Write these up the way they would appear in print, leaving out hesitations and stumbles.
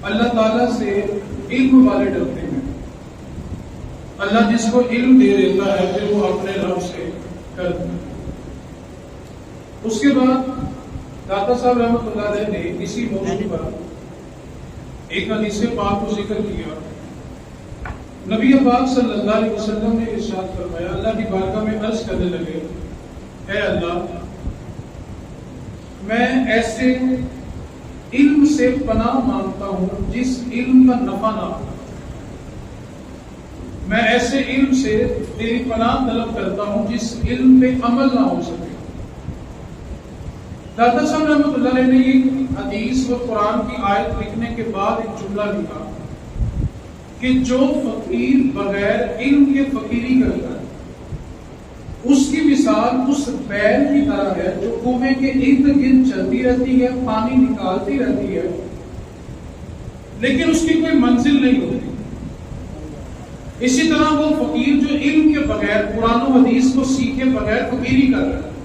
اللہ تعالیٰ سے علم والے ڈرتے ہیں. اللہ جس کو علم دے دیتا ہے پھر وہ اپنے رب سے کرتا ہے. اس کے بعد داتا صاحب رحمۃ اللہ علیہ نے اسی موضوع پر ایک حدیث پاک کو ذکر کیا. نبی پاک صلی اللہ علیہ وسلم نے ارشاد فرمایا، اللہ کی بارگاہ میں عرض کرنے لگے، اے اللہ، میں ایسے علم سے پناہ مانگتا ہوں جس علم کا نفع نہ ہو. میں ایسے علم سے تیری پناہ طلب کرتا ہوں جس علم پہ عمل نہ ہو سکے. داتا صاحب رحمۃ اللہ علیہ نے یہ حدیث و قرآن کی آیت لکھنے کے بعد ایک جملہ لکھا کہ جو فقیر بغیر علم کے فقیری کرتا ہے اس کی مثال اس بیل کی طرح ہے جو کنویں کے ارد گرد چلتی رہتی ہے، پانی نکالتی رہتی ہے، لیکن اس کی کوئی منزل نہیں ہوتی. اسی طرح وہ فقیر جو علم کے بغیر قرآن و حدیث کو سیکھے بغیر فقیری کر رہا ہے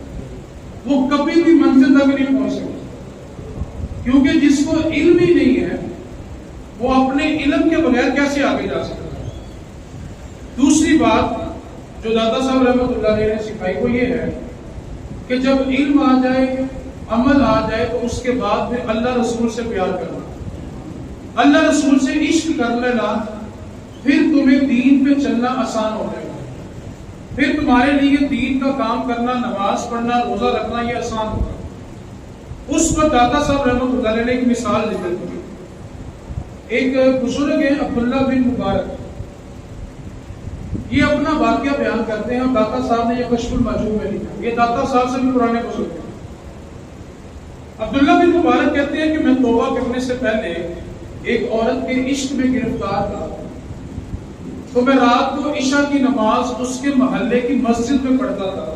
وہ کبھی بھی منزل تک نہیں پہنچ سکتا، کیونکہ جس کو علم ہی نہیں ہے وہ اپنے علم کے بغیر کیسے آگے جا سکتا ہے. دوسری بات جو داتا صاحب رحمۃ اللہ علیہ نے سکھائی وہ یہ ہے کہ جب علم آ جائے، عمل آ جائے، تو اس کے بعد پھر اللہ رسول سے پیار کرنا، اللہ رسول سے عشق کر لینا، پھر تمہیں دین پہ چلنا آسان ہو جائے گا. پھر تمہارے لیے دین کا کام کرنا، نماز پڑھنا، روزہ رکھنا یہ آسان ہوگا. اس پر داتا صاحب رحمۃ اللہ علیہ نے ایک مثال ذکر کی. ایک بزرگ ہیں عبداللہ بن مبارک، یہ اپنا واقعہ بیان کرتے ہیں اور داتا صاحب نے یہ کشف المحجوب میں لکھا. یہ داتا صاحب سے بھی پرانے بزرگ ہیں. عبداللہ بن مبارک کہتے ہیں کہ میں توبہ کرنے سے پہلے ایک عورت کے عشق میں گرفتار تھا، تو میں رات کو عشاء کی نماز اس کے محلے کی مسجد میں پڑھتا تھا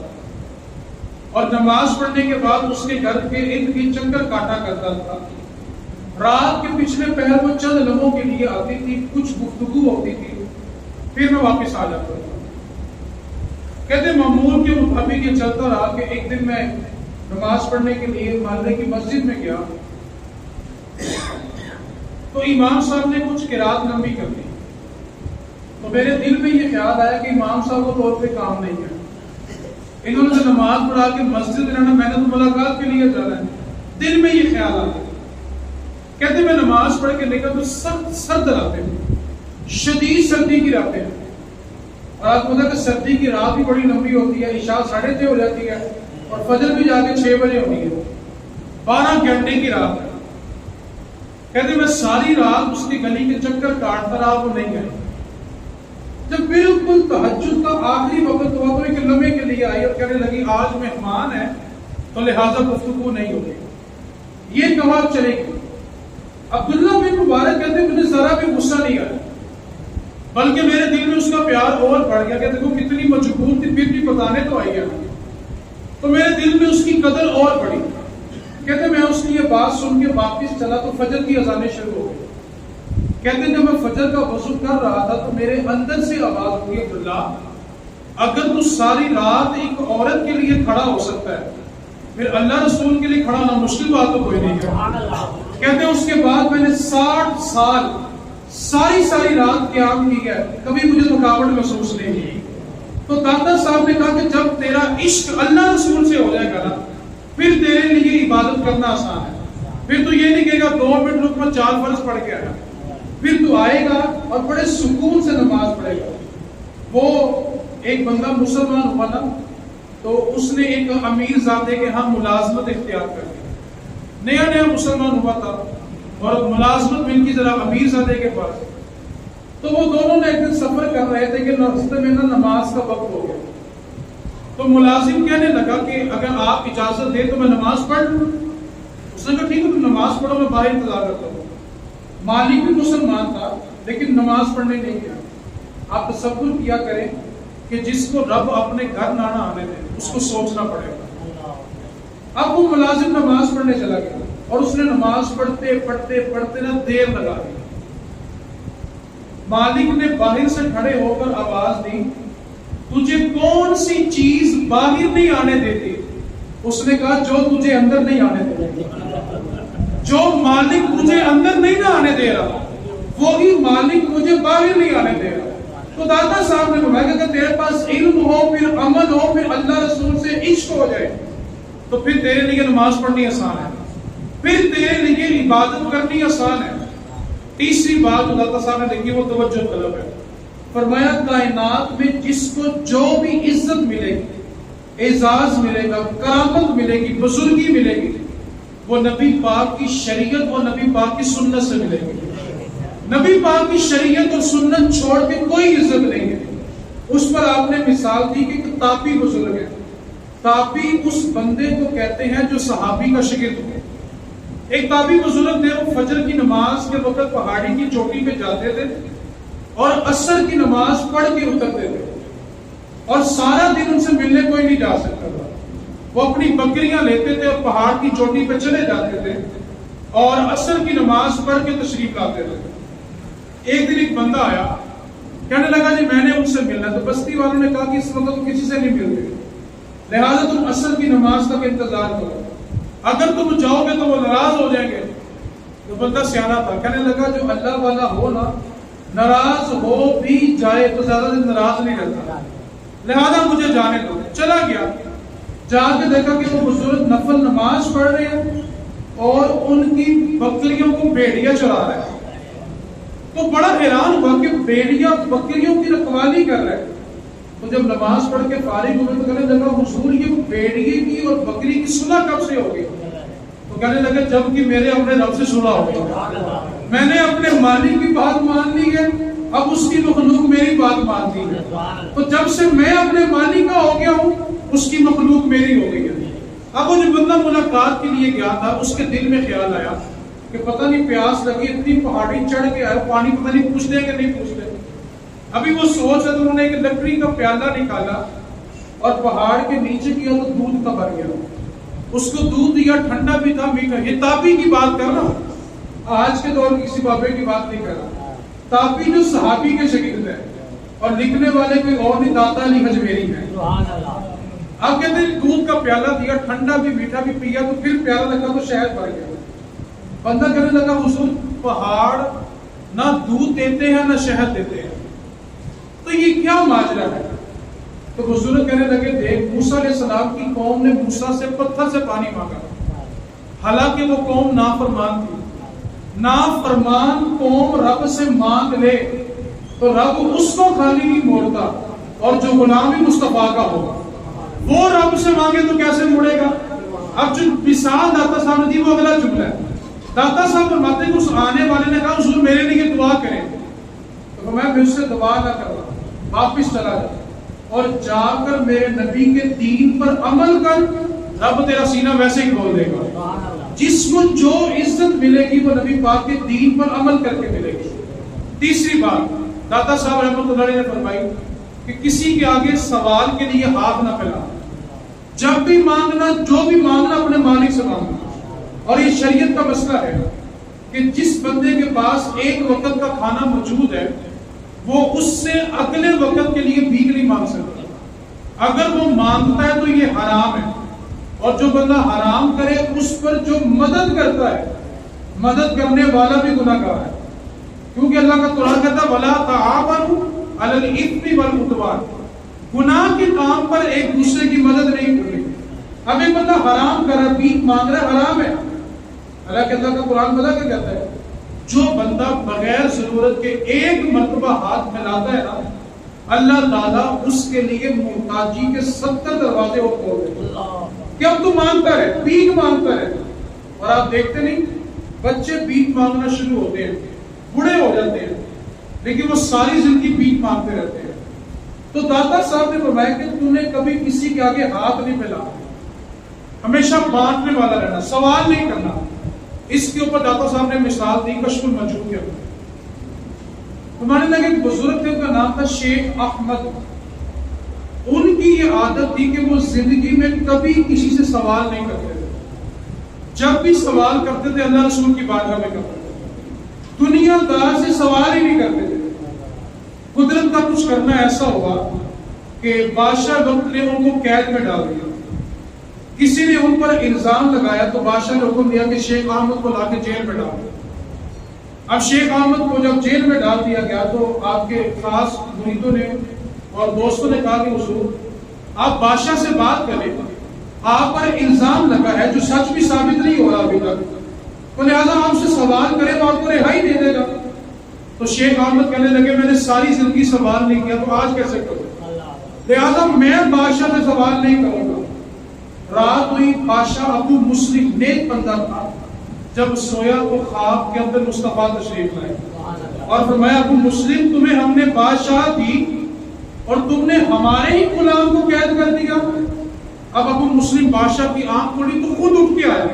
اور نماز پڑھنے کے بعد اس کے گھر کے ارد گرد چکر کاٹا کرتا تھا. رات کے پچھلے پہر وہ چند لمحوں کے لیے آتی تھی، کچھ گفتگو ہوتی تھی، پھر میں واپس آ جاتا تھا. کہتے معمول کے مطابق یہ چلتا رہا کہ ایک دن میں نماز پڑھنے کے لیے محلے کی مسجد میں گیا تو امام صاحب نے کچھ قرات لمبی کر دی. تو میرے دل میں یہ خیال آیا کہ امام صاحب کو طور پہ کام نہیں ہے، انہوں نے نماز پڑھا کے مسجد میں رہنا، میں نے تو ملاقات کے لیے جانا ہے. دل میں یہ خیال آتا. کہتے میں نماز پڑھ کے نکلا تو سخت سرد راتیں، شدید سردی کی راتیں، اور آپ کو پتا کہ سردی کی رات بھی بڑی لمبی ہوتی ہے. عشاء 6:30 ہو جاتی ہے اور فجر بھی جا کے 6 بجے ہوتی ہے. 12 گھنٹے کی رات ہے. کہتے میں ساری رات اس کی گلی کے چکر کاٹتا رہا، وہ نہیں گئی. جب بالکل تہجد کا آخری وقت ہوا تو ایک لمحے کے لیے آئی اور کہنے لگی آج مہمان ہے تو لہٰذا گفتگو نہیں ہوگی. یہ کہا چلے گی. عبداللہ بن مبارک کہتے مجھے ذرا بھی غصہ نہیں آیا، بلکہ میرے دل میں اس کا پیار اور بڑھ گیا کہ دیکھو کتنی مجبور تھی پھر بھی بتانے تو آئی ہے. تو میرے دل میں اس کی قدر اور بڑھی. کہتے میں اس کی یہ بات سن کے واپس چلا تو فجر کی اذانیں شروع ہو گئی. کہتے جب میں فجر کا وضو کر رہا تھا تو میرے اندر سے آواز ہوئی، عبداللہ اگر تو ساری رات ایک عورت کے لیے کھڑا ہو سکتا ہے پھر اللہ رسول کے لیے کھڑا ہونا مشکل بات تو کوئی نہیں ہے. کہتے ہیں اس کے بعد میں نے 60 سال ساری رات قیام کی ہے، کبھی مجھے رکاوٹ محسوس نہیں کی. تو داتا صاحب نے کہا کہ جب تیرا عشق اللہ رسول سے ہو جائے گا نا پھر تیرے لیے عبادت کرنا آسان ہے. پھر تو یہ نہیں کہے گا 2 منٹ رک میں 4 فرض پڑھ کے آیا، پھر تو آئے گا اور بڑے سکون سے نماز پڑھے گا. وہ ایک بندہ مسلمان ہوا نا تو اس نے ایک امیر زادے کے ہاں ملازمت اختیار کر دی. نیا مسلمان ہوا تھا اور ملازمت مل کی ذرا امیر زادے کے پاس. تو وہ دونوں نے ایک دن سفر کر رہے تھے کہ راستے میں نا نماز کا وقت ہو گیا. تو ملازم کہنے لگا کہ اگر آپ اجازت دیں تو میں نماز پڑھ لوں. اس نے کہا ٹھیک ہے تم نماز پڑھو، میں باہر انتظار کرتا ہوں. مالک بھی مسلمان تھا لیکن نماز پڑھنے نہیں گیا. آپ تصور کیا کریں کہ جس کو رب اپنے گھر نہ آنے دے اس کو سوچنا پڑے گا. اب وہ ملازم نماز پڑھنے چلا گیا اور اس نے نماز پڑھتے نا دیر لگا دی. مالک نے باہر سے کھڑے ہو کر آواز دی، تجھے کون سی چیز باہر نہیں آنے دیتی؟ اس نے کہا جو تجھے اندر نہیں آنے دیتی. جو مالک مجھے اندر نہیں نہ آنے دے رہا وہی مالک مجھے باہر نہیں آنے دے رہا. تو داتا صاحب نے فرمایا کہ اگر تیرے پاس علم ہو پھر عمل ہو پھر اللہ رسول سے عشق ہو جائے تو پھر تیرے لیے نماز پڑھنی آسان ہے, پھر تیرے لیے عبادت کرنی آسان ہے. تیسری بات جو داتا صاحب نے لکھی وہ توجہ طلب ہے. فرمایا کائنات میں جس کو جو بھی عزت ملے گی, اعزاز ملے گا, کرامت ملے گی, بزرگی ملے گی, وہ نبی پاک کی شریعت اور نبی پاک کی سنت سے ملے گی. نبی پاک کی شریعت اور سنت چھوڑ کے کوئی عزت نہیں ہے. اس پر آپ نے مثال دی کہ ایک تاپی بزرگ ہے. تاپی اس بندے کو کہتے ہیں جو صحابی کا شاگرد ہو. ایک تابعی بزرگ تھے, وہ فجر کی نماز کے وقت پہاڑی کی چوٹی پہ جاتے تھے اور عصر کی نماز پڑھ کے اترتے تھے, اور سارا دن ان سے ملنے کوئی نہیں جا سکتا تھا. وہ اپنی بکریاں لیتے تھے اور پہاڑ کی چوٹی پہ چلے جاتے تھے اور عصر کی نماز پڑھ کے تشریف لاتے تھے. ایک دن ایک بندہ آیا, کہنے لگا جی میں نے ان سے ملنا. تو بستی والوں نے کہا کہ اس وقت کسی سے نہیں ملتے, لہذا تم عصر کی نماز تک انتظار کرو, اگر تم جاؤ گے تو وہ ناراض ہو جائیں گے. تو بندہ سیانا تھا, کہنے لگا جو اللہ والا ہو نا, ناراض ہو بھی جائے تو زیادہ دن ناراض نہیں رہتا, لہذا مجھے جانے دو. چلا گیا, جا کے دیکھا کہ وہ بزرگ نفل نماز پڑھ رہے ہیں اور ان کی بکریوں کو بھیڑیا چلا رہا ہے. تو بڑا حیران ہوا کہ بھیڑیا بکریوں کی رکھوالی کر رہا ہے. تو جب نماز پڑھ کے فارغ ہوئے تو کہنے لگا حضور یہ بھیڑیے کی اور بکری کی صلح کب سے ہوگی؟ تو کہنے لگے جب کہ میرے اپنے رب سے صلح ہو گئی. میں نے اپنے مالک کی بات مان لی ہے, اب اس کی مخلوق میری بات مانتی ہے. تو جب سے میں اپنے مالک کا ہو گیا ہوں اس کی مخلوق میری ہو گئی ہے. اب وہ جو بندہ ملاقات کے لیے گیا تھا اس کے دل میں خیال آیا کہ پتہ نہیں پیاس لگی, اتنی پہاڑی چڑھ کے آیا, پانی پتہ نہیں پوچھتے کہ نہیں پوچھتے. ابھی وہ سوچ رہے تو انہوں نے ایک لکڑی کا پیالہ نکالا اور پہاڑ کے نیچے کیا تو دودھ کا بھر گیا. اس کو دودھ دیا, ٹھنڈا بھی تھا میٹھا. یہ تاپی کی بات کر رہا ہوں, آج کے دور کسی بابے کی بات نہیں کر رہا. تاپی جو صحابی کے شاگرد ہے اور لکھنے والے کوئی اور نہیں, داتا علی حجویری ہے. اب کہتے ہیں دودھ کا پیالہ دیا, ٹھنڈا بھی میٹھا بھی پیا, تو پھر پیالہ لگا تو شہد بھر گیا. بندہ کہنے لگا حضور پہاڑ نہ دودھ دیتے ہیں نہ شہد دیتے ہیں, تو یہ کیا ماجرا ہے؟ تو بزرگ کہنے لگے دیکھ موسیٰ علیہ السلام کی قوم نے موسیٰ سے پتھر سے پانی مانگا, حالانکہ وہ قوم نافرمان تھی. نافرمان قوم رب سے مانگ لے تو رب اس کو خالی نہیں موڑتا, اور جو غلامی مصطفیٰ کا ہوگا وہ رب سے مانگے تو کیسے موڑے گا. اب جو مثال داتا صاحب نے دی وہ اگلا جملہ ہے. داتا صاحب فرماتے ہیں کہ اس آنے والے نے کہا حضور میرے لیے دعا کریں. تو میں اس سے دعا نہ کروں, واپس چلا جا اور جا کر میرے نبی کے دین پر عمل کر, رب تیرا سینہ ویسے ہی کھول دے گا. جس کو جو عزت ملے گی وہ نبی پاک کے دین پر عمل کر کے ملے گی. تیسری بات داتا صاحب رحمۃ اللہ علیہ نے فرمائی کہ کسی کے آگے سوال کے لیے ہاتھ نہ پھیلانا. جب بھی مانگنا, جو بھی مانگنا اپنے مالک سے مانگنا. اور یہ شریعت کا مسئلہ ہے کہ جس بندے کے پاس ایک وقت کا کھانا موجود ہے وہ اس سے اگلے وقت کے لیے بھیک نہیں مانگ سکتا. اگر وہ مانگتا ہے تو یہ حرام ہے, اور جو بندہ حرام کرے اس پر جو مدد کرتا ہے, مدد کرنے والا بھی گناہ گار ہے. کیونکہ اللہ کا قرآن کہتا ہے وَلَا تَعَاوَنُوا عَلَى الْإِثْمِ وَالْعُدْوَانِ, گناہ کے کام پر ایک دوسرے کی مدد نہیں کرنی. اب ایک بندہ حرام کر رہا ہے, بھیک مانگ رہا ہے, حرام ہے. اللہ کا قرآن بتا کیا کہتا ہے, جو بندہ بغیر ضرورت کے ایک مرتبہ ہاتھ پھیلاتا ہے نا, اللہ تعالیٰ اس کے لیے محتاجی کے 70 دروازے اور کھول دیتے ہیں کہ اب تو مانگتا ہے, بھیک مانگتا ہے. اور آپ دیکھتے نہیں بچے بھیک مانگنا شروع ہوتے ہیں, بوڑھے ہو جاتے ہیں, لیکن وہ ساری زندگی بھیک مانگتے رہتے ہیں. تو داتا صاحب نے فرمایا کہ تو نے کبھی کسی کے آگے ہاتھ نہیں پھیلانا, ہمیشہ بانٹنے والا رہنا, سوال نہیں کرنا. اس کے اوپر داتا صاحب نے مثال دی کشف المجہول کے اوپر. ہمارے لگے ایک بزرگ تھے, ان کا نام تھا شیخ احمد. ان کی یہ عادت تھی کہ وہ زندگی میں کبھی کسی سے سوال نہیں کرتے تھے. جب بھی سوال کرتے تھے اللہ رسول کی بارگاہ میں کرتے تھے, دنیا دار سے سوال ہی نہیں کرتے تھے. قدرت کا کچھ کرنا ایسا ہوا کہ بادشاہ وقت نے ان کو قید میں ڈال دیا. کسی نے ان پر الزام لگایا تو بادشاہ نے حکم دیا کہ شیخ احمد کو لا کے جیل میں ڈال دو۔ اب شیخ احمد کو جب جیل میں ڈال دیا گیا تو آپ کے خاص مریدوں نے اور دوستوں نے کہا کہ حضور آپ بادشاہ سے بات کریں، آپ پر الزام لگا ہے جو سچ بھی ثابت نہیں ہو رہا ابھی تک، تو لہٰذا آپ سے سوال کریں تو آپ کو رہائی دے دے گا۔ تو شیخ احمد کہنے لگے میں نے ساری زندگی سوال نہیں کیا تو آج کیسے کروں، لہٰذا میں بادشاہ سے سوال نہیں کروں گا۔ رات ہوئی، بادشاہ ابو مسلم نیک بندہ تھا، جب سویا تو خواب کے اندر مصطفیٰ تشریف لائے اور فرمایا ابو مسلم تمہیں ہم نے بادشاہ دی اور تم نے ہمارے ہی غلام کو قید کر دیا۔ اب ابو مسلم بادشاہ کی آنکھ کھولی تو خود اٹھ کے آیا،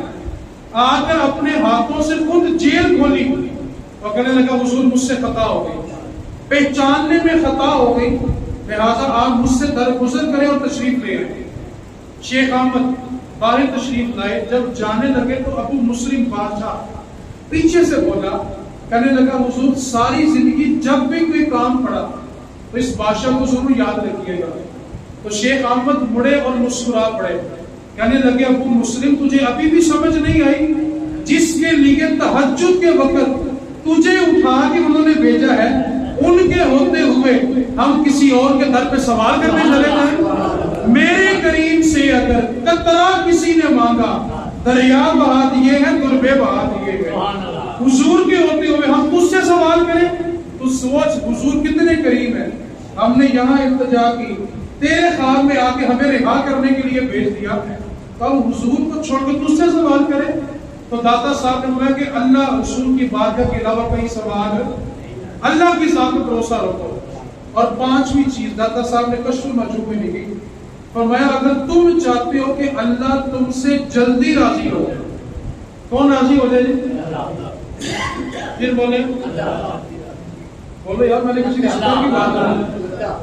آ کر اپنے ہاتھوں سے خود جیل کھولی اور کہنے لگا حضور مجھ سے خطا ہو گئی، پہچاننے میں خطا ہو گئی، لہٰذا آپ مجھ سے درگزر کریں اور تشریف لے آئیں۔ شیخ احمد باہر تشریف لائے، جب جانے لگے تو ابو مسلم بادشاہ پیچھے سے بولا، کہنے لگا حضور ساری زندگی جب بھی کوئی کام پڑا تو اس بادشاہ کو ضرور یاد رکھیے گا۔ تو شیخ احمد مڑے اور مسکرا پڑے، کہنے لگے ابو مسلم تجھے ابھی بھی سمجھ نہیں آئی، جس کے لیے تہجد کے وقت تجھے اٹھا کے انہوں نے بھیجا ہے، ان کے ہوتے ہوئے ہم کسی اور کے در پہ سوال کرنے چلے جائیں؟ میرے کریم سے اگر قطرہ کسی نے مانگا دریا بہا دیے ہیں، دربے بہا دیے ہیں، حضور کے ہوتے ہوئے ہم تجھ سے سوال کریں؟ تو سوچ حضور کتنے کریم ہیں، ہم نے یہاں التجا کی، تیرے خواب میں آ کے ہمیں رہا کرنے کے لیے بھیج دیا، تو ہم حضور کو چھوڑ کے تجھ سے سوال کریں؟ تو داتا صاحب نے بولا کہ اللہ رسول کی بارگاہ کے علاوہ کہیں سوال ہے، اللہ کی ذات پر بھروسہ رکھو۔ اور پانچویں چیز داتا صاحب نے کشف المحجوب میں لکھی، فرمایا اگر تم چاہتے ہو کہ اللہ تم سے جلدی راضی ہو، کون راضی ہو جائے جی؟ پھر بولے بولو یار، میں نے کسی رشتہ کی بات کروں،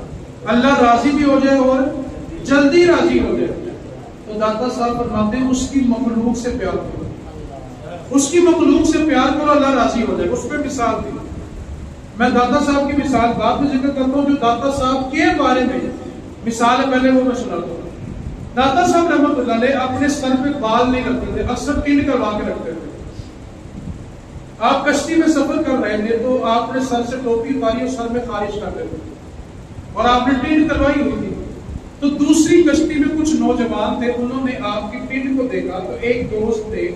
اللہ راضی بھی ہو جائے اور جلدی راضی ہو جائے، تو داتا صاحب فرماتے ہیں اس کی مخلوق سے پیار کرو، اس کی مخلوق سے پیار کرو، اللہ راضی ہو جائے۔ اس پہ مثال دی، میں داتا صاحب کی مثال بعد میں ذکر کرتا ہوں، جو داتا صاحب کے بارے میں مثال ہے پہلے وہ میں سناتا ہوں۔ داتا صاحب رحمۃ اللہ علیہ اپنے سر پہ بال نہیں رکھتے تھے، اکثر ٹینڈ کروا کے رکھتے تھے۔ آپ کشتی میں سفر کر رہے تھے تو آپ نے سر سے ٹوپی اتاری اور سر میں خارج کر دیتے اور آپ نے ٹینڈ کروائی ہوئی تھی، تو دوسری کشتی میں کچھ نوجوان تھے، انہوں نے آپ کی ٹینڈ کو دیکھا تو ایک دوست نے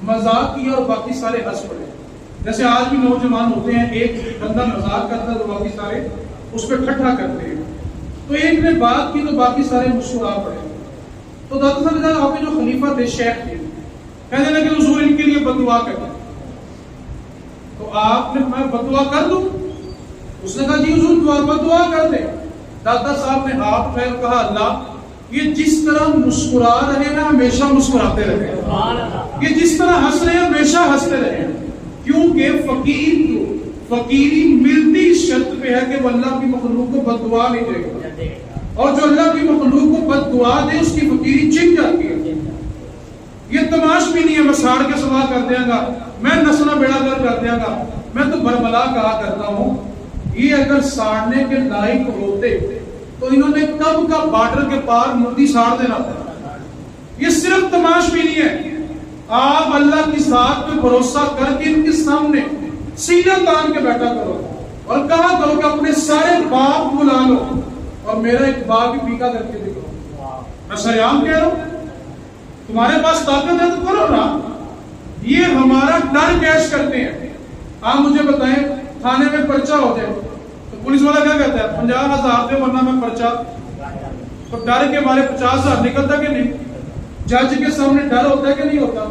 مذاق کیا اور باقی سارے ہنس پڑے، جیسے آج بھی نوجوان ہوتے ہیں، ایک بندہ مذاق کرتا ہے تو باقی سارے اس پہ ٹھٹھا کرتے ہیں، تو ایک نے بات کی تو باقی سارے مسکرا پڑے۔ تو داتا صاحب نے آپ کے جو خلیفہ تھے، شیخ تھے، کہنے لگے حضور ان کے لیے بددعا کریں، تو آپ نے میں بددعا کر دوں؟ اس نے کہا جی حضور بددعا کر دیں۔ داتا صاحب نے ہاتھ اٹھائے اور کہا اللہ یہ جس طرح مسکرا رہے ہیں ہمیشہ مسکراتے رہے، یہ جس طرح ہنس رہے ہیں ہمیشہ ہنستے رہے، کیونکہ فقیر کو فقیری ملتی اس شرط پہ ہے کہ وہ اللہ کی مخلوق کو بددعا نہیں دے گا، اور جو اللہ کی مخلوق کو بددعا دے اس کی فقیری چک جاتی ہے۔ یہ تماش بھی نہیں ہے میں ساڑ کے سوا کر دیا گا، میں نسلہ بیڑا کر دیا گا، میں تو بربلا کہا کرتا ہوں۔ یہ اگر ساڑنے کے لائق ہوتے تو انہوں نے کب کا بارڈر کے پار مردی ساڑ دینا تھا۔ یہ صرف تماش بھی نہیں ہے، آپ اللہ کی ذات پہ بھروسہ کر کے ان کے سامنے سینہ تان کے بیٹھا کرو اور کہا کرو کہ اپنے سارے باپ بلا لو اور میرا ایک باپ بھی پیکا کر کے دکھاؤ۔ میں سریام کہہ رہا ہوں، تمہارے پاس طاقت ہے تو کرو نا۔ یہ ہمارا ڈر کیش کرتے ہیں۔ آپ مجھے بتائیں تھانے میں پرچہ ہو جائے تو پولیس والا کیا کہتا ہے 50,000 دے ورنہ میں پرچہ، تو ڈر کے مارے 50,000 نکلتا کہ نہیں؟ جج کے سامنے ڈر ہوتا ہے کہ نہیں ہوتا؟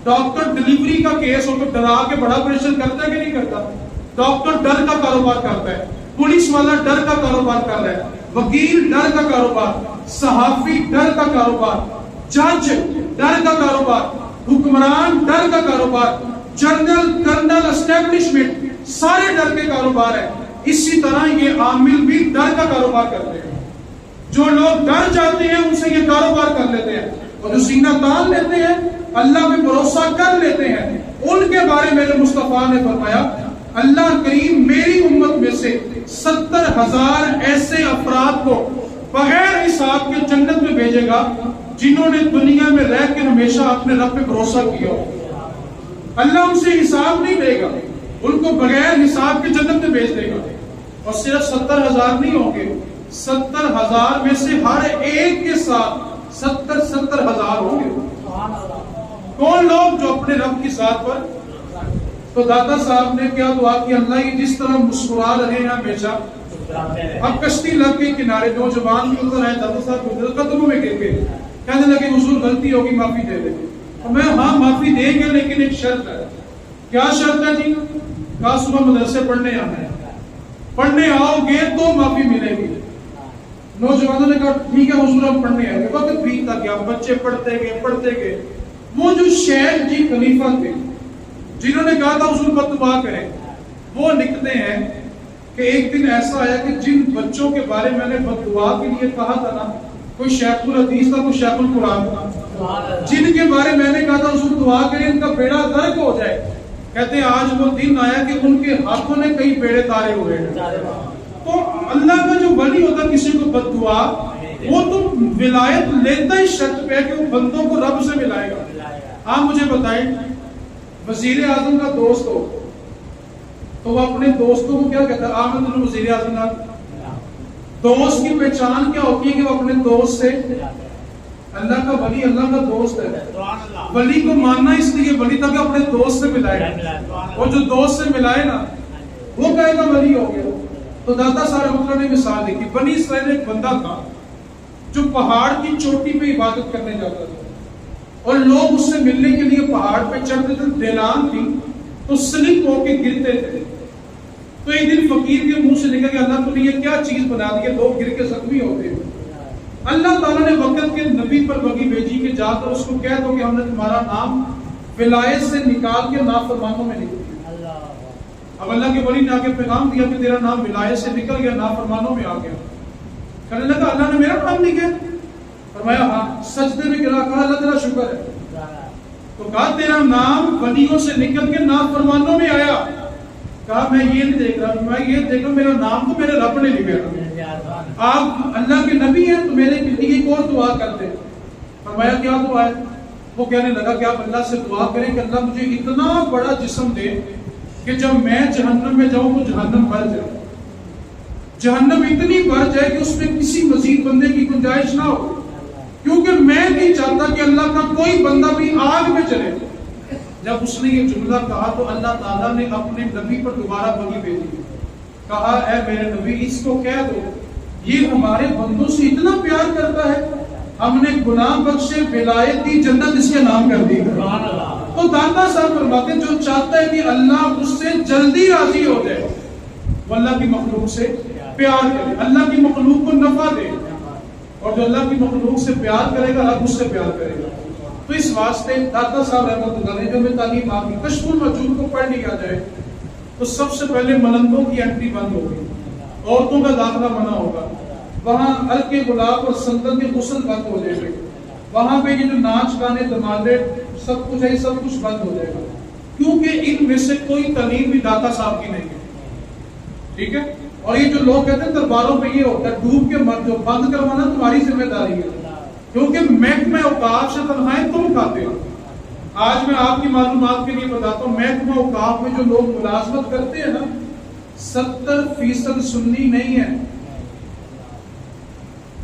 ڈاکٹر ڈلیوری کا کیس ہو تو ڈرا کے بڑا آپریشن کرتا ہے کہ نہیں کرتا؟ ڈاکٹر ڈر کا کاروبار کرتا ہے، پولیس والا ڈر کا کاروبار کر رہا ہے، وکیل ڈر کا کاروبار، صحافی ڈر کا کاروبار، جج ڈر کا کاروبار، حکمران ڈر کا کاروبار، جنرل کرنل اسٹیبلشمنٹ سارے ڈر کے کاروبار ہے۔ اسی طرح یہ عامل بھی ڈر کا کاروبار کرتے ہیں۔ جو لوگ ڈر جاتے ہیں ان سے یہ کاروبار کر لیتے ہیں، اور جو سینہ تان لیتے ہیں اللہ پہ بھروسہ کر لیتے ہیں ان کے بارے میں مصطفیٰ نے فرمایا اللہ کریم میری امت میں سے 70,000 ایسے افراد کو بغیر حساب کے جنت میں بھیجے گا جنہوں نے دنیا میں رہ کے ہمیشہ اپنے رب پہ بھروسہ کیا ہو. اللہ ان سے حساب نہیں لے گا, ان کو بغیر حساب کے جنت میں بھیج دے گا. اور صرف 70,000 نہیں ہوں گے, 70,000 میں سے ہر ایک کے ساتھ 70,000 ہوں گے. کون لوگ؟ جو اپنے رب کی ذات پر. تو دادا صاحب نے کیا دعا کی؟ اللہ یہ جس طرح مسکرا رہے ہیں ہمیشہ, اب کشتی لگ کے کنارے نوجوان کے اتر آئے, دادا صاحب قدموں میں گر گئے, کہنے لگے حضور غلطی ہوگی, معافی دے دیں. اور میں ہاں معافی دیں گے, لیکن ایک شرط ہے. کیا شرط ہے جی؟ کہا صبح مدرسے پڑھنے آنا ہے, پڑھنے آؤ گے تو معافی ملے گی. نوجوانوں نے کہا ٹھیک ہے حضور ہم پڑھنے آئے گے. وقت بیتتا گیا, بچے پڑھتے گئے. وہ جو شیخ جی خلیفہ تھے جنہوں نے کہا تھا حضور بد دعا کریں, وہ لکھتے ہیں کہ ایک دن ایسا آیا کہ جن بچوں کے بارے میں نے بد دعا کے لیے کہا تھا نا, کوئی شیخ الحدیث تھا, کوئی شیخ القرآن تھا, جن کے بارے میں نے کہا تھا حضور دعا کریں ان کا بیڑا غرق ہو جائے, کہتے ہیں آج وہ دن آیا کہ ان کے ہاتھوں نے کئی بیڑے تارے ہوئے ہیں. تو اللہ کا جو ولی ہوتا کسی کو بد دعا, وہ تو ولایت لیتا ہی شرط پہ کہ وہ بندوں کو رب سے ملائے گا. آپ مجھے بتائیں, وزیر اعظم کا دوست ہو تو وہ اپنے دوستوں کو کیا کہتا ہے؟ آمد وزیر اعظم. دوست کی پہچان کیا ہوتی ہے کہ وہ اپنے دوست سے, اللہ کا ولی اللہ کا دوست ہے. ولی کو ماننا اس لیے ولی تھا کہ اپنے دوست سے ملائے, اور جو دوست سے ملائے نا وہ کہے گا ولی ہو گیا. تو دادا صاحب نے مثال دی کہ بنی اسرائیل ایک بندہ تھا جو پہاڑ کی چوٹی پہ عبادت کرنے جاتا تھا, اور لوگ اس سے ملنے کے لیے پہاڑ پہ چڑھتے تھے, ڈھلان تھی تو سلپ ہو کے گرتے تھے. تو ایک دن فقیر کے منہ سے نکل کہ اللہ تو نے یہ کیا چیز بنا دی ہے, لوگ گر کے زخمی ہوتے ہیں. اللہ تعالیٰ نے وقت کے نبی پر وحی بھیجی کہ جا کر اس کو کہہ دو کہ ہم نے تمہارا نام ولایت سے نکال کے نافرمانوں میں لکھ دیا. اب اللہ کے ولی نے آگے پیغام دیا کہ تیرا نام ولایت سے نکل گیا, نافرمانوں میں آ گیا. کہنے لگا اللہ نے میرا نام لکھا. فرمایا ہاں. سجدے میں گرا, کہا اللہ تیرا شکر ہے. تو کہا تیرا نام ولیوں سے نکل کے نافرمانوں میں آیا. کہا میں یہ نہیں دیکھ رہا, میں یہ دیکھ رہا میرا نام تو میرے رب نے لکھا. آپ اللہ کے نبی ہیں تو میرے لیے ایک اور دعا کرتے. فرمایا کیا دعا ہے؟ وہ کہنے لگا کہ آپ اللہ سے دعا کریں کہ اللہ مجھے اتنا بڑا جسم دے کہ جب میں جہنم میں جاؤں تو جہنم بھر جائے, جہنم اتنی بھر جائے کہ اس میں کسی مزید بندے کی گنجائش نہ ہو, کیونکہ میں نہیں چاہتا کہ اللہ کا کوئی بندہ بھی آگ میں چلے. جب اس نے یہ جملہ کہا تو اللہ تعالیٰ نے اپنے نبی پر دوبارہ وحی بھیجی. کہا اے میرے نبی اس کو کہہ دو یہ ہمارے بندوں سے اتنا پیار کرتا ہے, ہم نے گناہ بخشے ولایت دی, جنت اس کے نام کر دی. تو دادا صاحب فرماتے جو چاہتا ہے کہ اللہ اس سے جلدی راضی ہو جائے, وہ اللہ کی مخلوق سے پیار کرے, اللہ کی مخلوق کو نفع دے, اور جو اللہ کی مخلوق سے پیار کرے گا رب اس سے پیار کرے گا. تو اس واسطے دادا صاحب رحمۃ اللہ علیہ جو ہمیں تعلیم آپ کی کشف الموجود کو پڑھ لیا جائے تو سب سے پہلے ملنگوں کی انٹری بند ہوگی, عورتوں کا داخلہ منع ہوگا, وہاں ہلکے گلاب اور سندن کے غسل بند ہو جائے گے, وہاں پہ یہ جو ناچ گانے دمادے سب کچھ ہے سب کچھ بند ہو جائے گا, کیونکہ ان میں سے کوئی تعلیم بھی دادا صاحب کی نہیں ہے. ٹھیک ہے. اور یہ جو لوگ کہتے ہیں درباروں پہ یہ ہوتا ہے ڈوب کے مت, جو بند کروانا تمہاری ذمہ داری ہے, کیونکہ محکمہ اوقاف سے تنخواہیں تم کھاتے ہو. آج میں آپ کی معلومات کے لیے بتاتا ہوں, محکمہ اوقاف میں جو لوگ ملازمت کرتے ہیں نا 70% سنی نہیں ہے,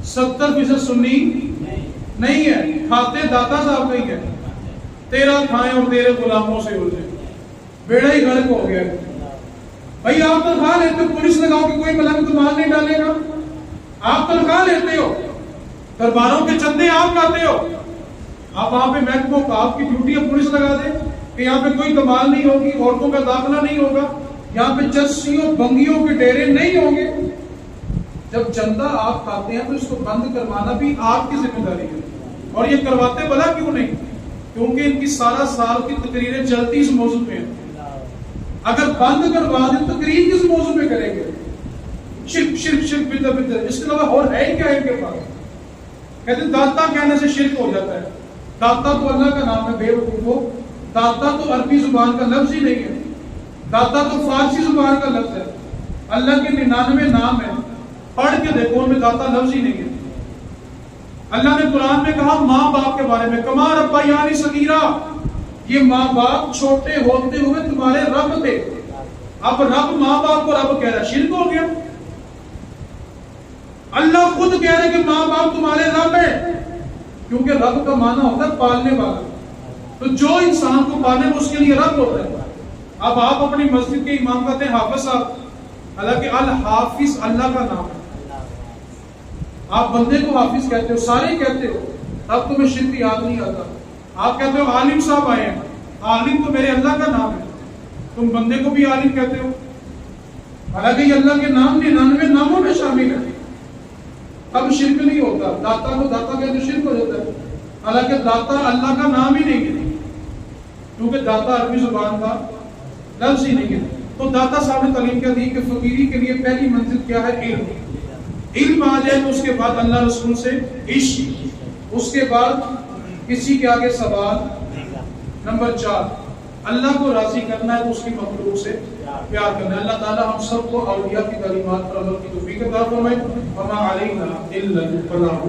70% سنی نہیں ہے, کھاتے داتا صاحب نہیں ہے. تیرا کھائیں اور تیرے غلاموں سے الجھے, بیڑا ہی غرق ہو گیا. بھائی آپ تنخواہ لیتے ہو, پولیس لگاؤ کہ کوئی ملنگ تو مال نہیں ڈالے گا. آپ تنخواہ لیتے ہو, درباروں کے چندے آپ کھاتے ہو, آپ وہاں پہ محکموں کا آپ کی ڈیوٹی ہے پولیس لگا دے کہ یہاں پہ کوئی کمال نہیں ہوگی, عورتوں کا داخلہ نہیں ہوگا, یہاں پہ چرسیوں بنگیوں کے ڈیرے نہیں ہوں گے. جب چندہ آپ کھاتے ہیں تو اس کو بند کروانا بھی آپ کی ذمہ داری ہے. اور یہ کرواتے بلا کیوں نہیں؟ کیونکہ ان کی سارا سال کی تقریریں چلتی اس موضوع پہ ہیں. اگر بند کروا دیں تقریر کس موضوع پہ کریں گے؟ شرک شرک شرک بدعت بدعت, اس کے علاوہ اور ہے کیا ان کے پاس؟ کہتے ہیں داتا کہنے سے شرک ہو جاتا ہے. داتا تو اللہ کا نام ہے, بے وقوفو, داتا تو عربی زبان کا لفظ ہی نہیں ہے, داتا تو فارسی زبان کا لفظ ہے. اللہ کے 99 نام ہے, پڑھ کے دیکھو ان میں داتا لفظ ہی نہیں ہے. اللہ نے قرآن میں کہا ماں باپ کے بارے میں کما ربیانی صغیرا، یہ ماں باپ چھوٹے ہوتے ہوئے تمہارے رب تھے. اب رب ماں باپ کو رب کہہ رہا ہے، شرک ہو گیا. اللہ خود کہہ رہے کہ ماں باپ تمہارے رب ہیں، کیونکہ رب کا معنی ہوتا ہے پالنے والا. تو جو انسان کو پالے اس کے لیے رب ہوتا ہے. اب آپ اپنی مسجد کے امام کہتے ہیں حافظ صاحب، حالانکہ الحافظ اللہ کا نام ہے. آپ بندے کو حافظ کہتے ہو، سارے کہتے ہو، اب تمہیں شرک یاد نہیں آتا. آپ کہتے ہو عالم صاحب آئے ہیں، عالم تو میرے اللہ کا نام ہے، تم بندے کو بھی عالم کہتے ہو، حالانکہ یہ اللہ کے نام 99 ناموں میں شامل ہے. اب شرک نہیں ہوتا. داتا کو داتا کہتے شرک ہو جاتا ہے، حالانکہ داتا اللہ کا نام ہی نہیں ہے، کیونکہ داتا عربی زبان کا لفظ ہی نہیں ہے. تو داتا صاحب نے تعلیم کیا دی کہ فقیری کے لیے پہلی منزل کیا ہے؟ علم. علم آ جائے تو اس کے بعد اللہ رسول سے عشق، اس کے بعد کسی کے آگے سوال. نمبر 4 اللہ کو راضی کرنا ہے تو اس کی مخلوق سے پیار کرنا ہے. اللہ تعالی ہم سب کو اولیاء کی تعلیمات پر عمل کی توفیق عطا فرمائے. وما علینا الا البلاغ.